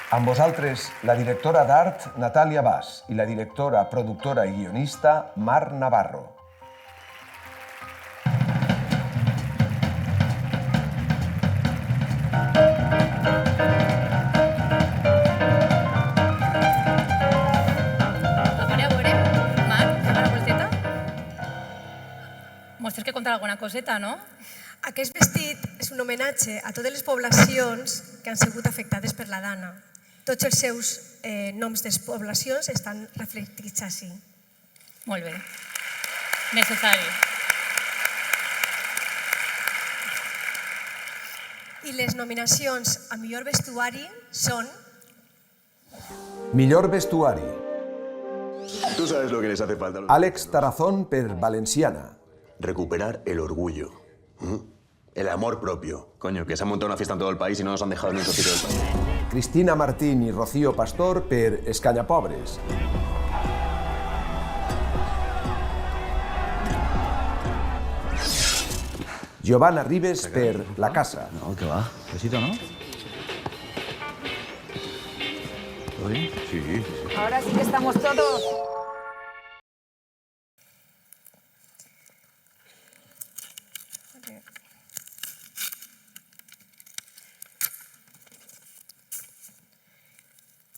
Amb vosaltres, la directora d'art, Natàlia Bas, i la directora, productora i guionista, Mar Navarro. Mostres que contar alguna coseta, no? Aquest vestit és un homenatge a totes les poblacions que han sigut afectades per la Dana. Tots els seus noms de poblacions estan reflectits així. Molt bé. Necessari. I les nominacions a millor vestuari són... Millor vestuari. Tú sabes lo que les hace falta. Àlex Tarazón per Valenciana. Recuperar el orgullo. El amor propio. Coño, que se ha montado una fiesta en todo el país y no nos han dejado ni un trocito del país. Cristina Martín i Rocío Pastor per Escanyapobres. Giovanna Ribes per La Casa. No, ¿qué va? Besito, ¿no? ¿Todo bien? Sí. Ahora sí que estamos todos.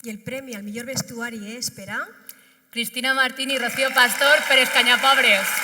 I el premi al millor vestuari és per a... Cristina Martín i Rocío Pastor per Escanyapobres.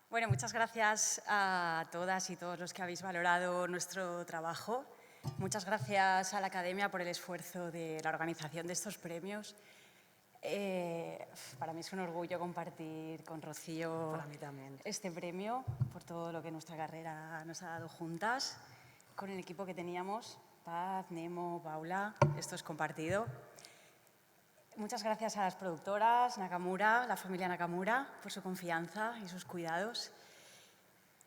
Bueno, muchas gracias a todas y todos los que habéis valorado nuestro trabajo. Muchas gracias a la Academia por el esfuerzo de la organización de estos premios. Para mí es un orgullo compartir con Rocío este premio por todo lo que nuestra carrera nos ha dado juntas, con el equipo que teníamos, Paz, Nemo, Paula, esto es compartido. Muchas gracias a las productoras, Nakamura, la familia Nakamura, por su confianza y sus cuidados.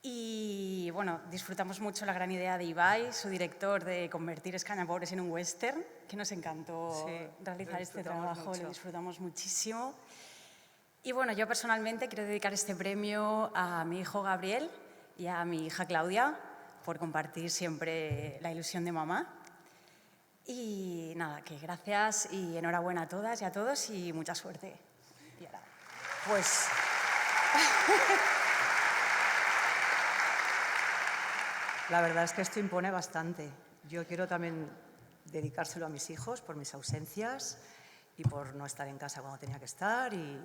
Y bueno, disfrutamos mucho la gran idea de Ibai, su director, de convertir Escanyapobres en un western, que nos encantó realizar este trabajo, lo disfrutamos muchísimo. Y bueno, yo personalmente quiero dedicar este premio a mi hijo Gabriel y a mi hija Claudia por compartir siempre la ilusión de mamá. Y nada, que gracias y enhorabuena a todas y a todos y mucha suerte. Y ahora, pues... La verdad es que esto impone bastante. Yo quiero también dedicárselo a mis hijos por mis ausencias y por no estar en casa cuando tenía que estar y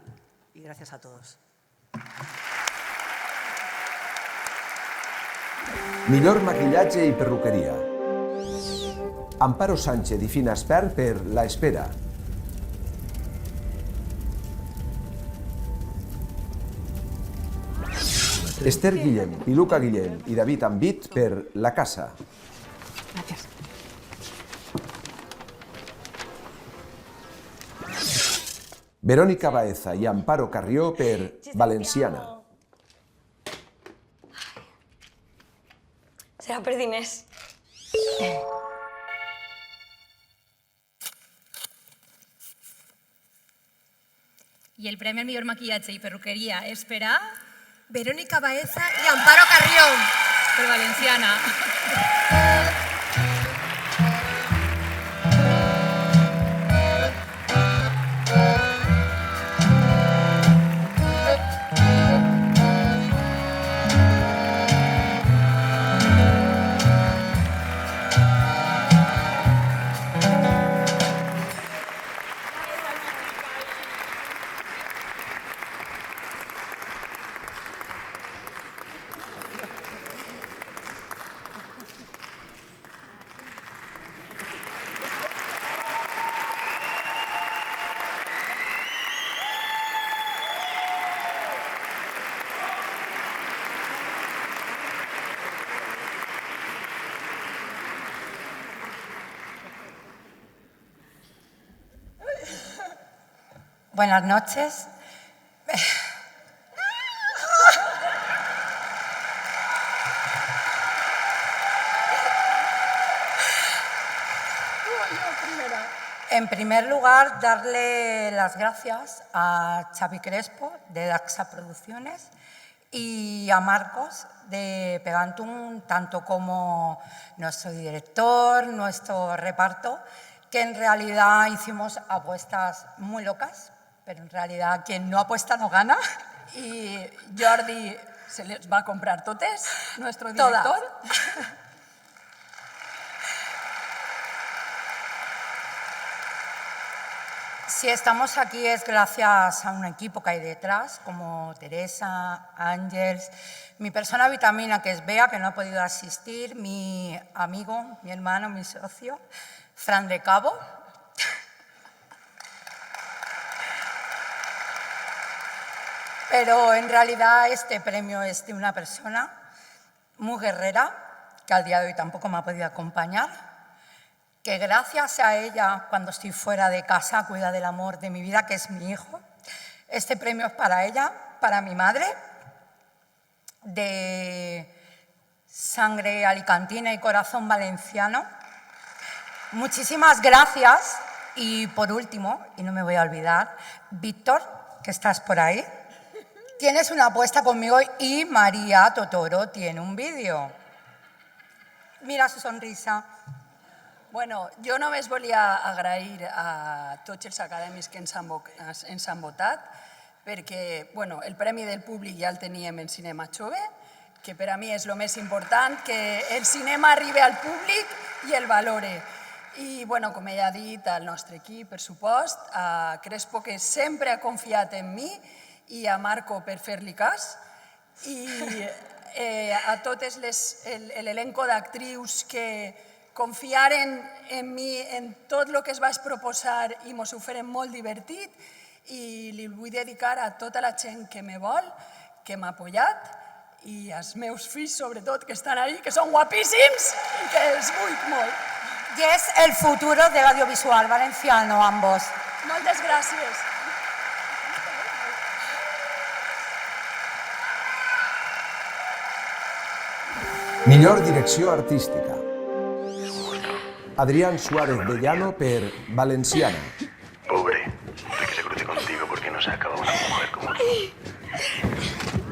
gracias a todos. Millor maquillatge i perruqueria. Amparo Sánchez i Fina Espert per La Espera. Esther Guillem, Piluca Guillem i David Ambit per La Casa. Gracias. Verónica Baeza i Amparo Carrió per Valenciana. Serà per diners. I el premi al millor maquillatge i perruqueria és per a... Verónica Baeza i Amparo Carrió. Per Valenciana. Buenas noches. En primer lugar, darle las gracias a Xavi Crespo, de Daxa Producciones, y a Marcos, de Pegantum, tanto como nuestro director, nuestro reparto, que en realidad hicimos apuestas muy locas, pero en realidad quien no apuesta no gana. Y Jordi se les va a comprar totes, nuestro director. Todas. Si estamos aquí es gracias a un equipo que hay detrás, como Teresa, Ángels, mi persona vitamina, que es Bea, que no ha podido asistir, mi amigo, mi hermano, mi socio, Fran de Cabo. Pero en realidad este premio es de una persona muy guerrera, que al día de hoy tampoco me ha podido acompañar, que gracias a ella, cuando estoy fuera de casa, cuida del amor de mi vida, que es mi hijo. Este premio es para ella, para mi madre, de sangre alicantina y corazón valenciano. Muchísimas gracias. Y por último, y no me voy a olvidar, Víctor, que estás por ahí, tienes una apuesta conmigo y María Totoro tiene un vídeo. Mira su sonrisa. Bueno, jo només volia agrair a tots els acadèmics que ens han votat, perquè bueno, el premi del públic ja el teníem en Cinema Jove, que per a mi és el més important, que el cinema arribi al públic i el valore. I, bueno, com ella ha dit, al nostre equip, per supost, a Crespo, que sempre ha confiat en mi, i a Marco per fer-li cas, i a tot l'elenco d'actrius que confiaren en mi, en tot el que es vaig proposar i mos ho feren molt divertit, i li vull dedicar a tota la gent que me vol, que m'ha apoyat, i als meus fills, sobretot, que estan ahí, que són guapíssims i que els vull molt. Y es el futuro del audiovisual valenciano, ambos. Moltes gràcies. Millor direcció artística. Adrián Suárez de Llano per Valenciana. Pobre, hombre que se cruce contigo porque no se acaba una mujer como tú.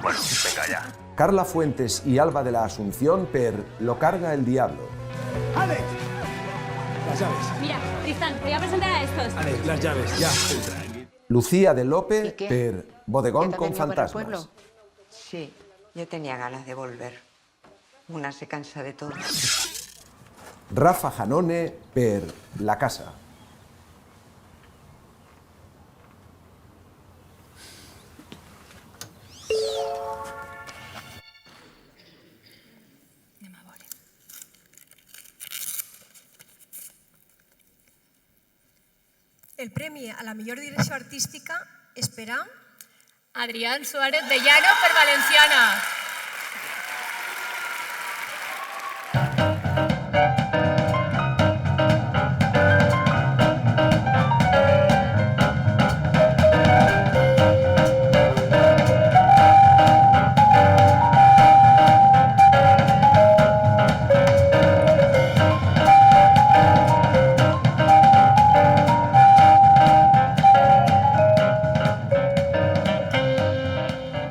Bueno, venga ya. Carla Fuentes y Alba de la Asunción per Lo carga el diablo. ¡Alex! Las llaves. Mira, Tristán, te voy a presentar a estos. Alex, las llaves, ya. Lucía de Lope per Bodegón con fantasmas. Sí, yo tenía ganas de volver. Una se cansa de todo. Rafa Janone per La casa. El premi a la millor direcció artística és per a Adrián Suárez de Llano per Valenciana.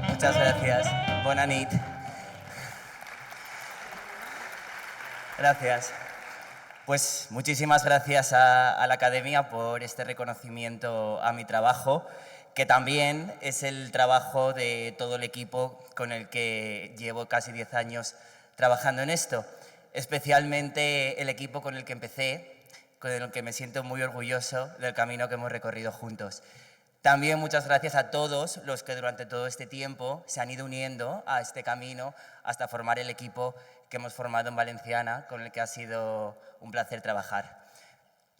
Muchas gracias. Bona nit. Gracias. Pues muchísimas gracias a la Academia por este reconocimiento a mi trabajo, que también es el trabajo de todo el equipo con el que llevo casi 10 años trabajando en esto. Especialmente el equipo con el que empecé, con el que me siento muy orgulloso del camino que hemos recorrido juntos. También muchas gracias a todos los que durante todo este tiempo se han ido uniendo a este camino hasta formar el equipo que hemos formado en Valenciana, con el que ha sido un placer trabajar.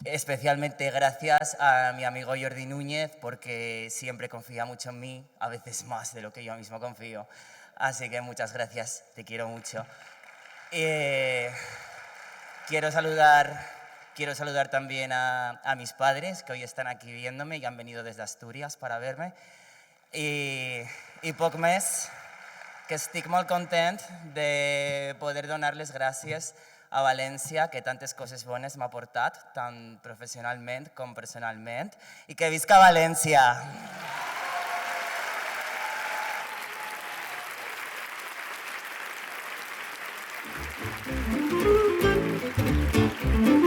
Especialmente gracias a mi amigo Jordi Núñez, porque siempre confía mucho en mí, a veces más de lo que yo mismo confío. Así que muchas gracias, te quiero mucho. Quiero saludar Quiero saludar también a mis padres, que hoy están aquí viéndome y han venido desde Asturias para verme. I poc més, que estic molt content de poder donar-les gràcies a València, que tantes coses bones m'ha portat, tant professionalment com personalment, i que visca València! Thank you.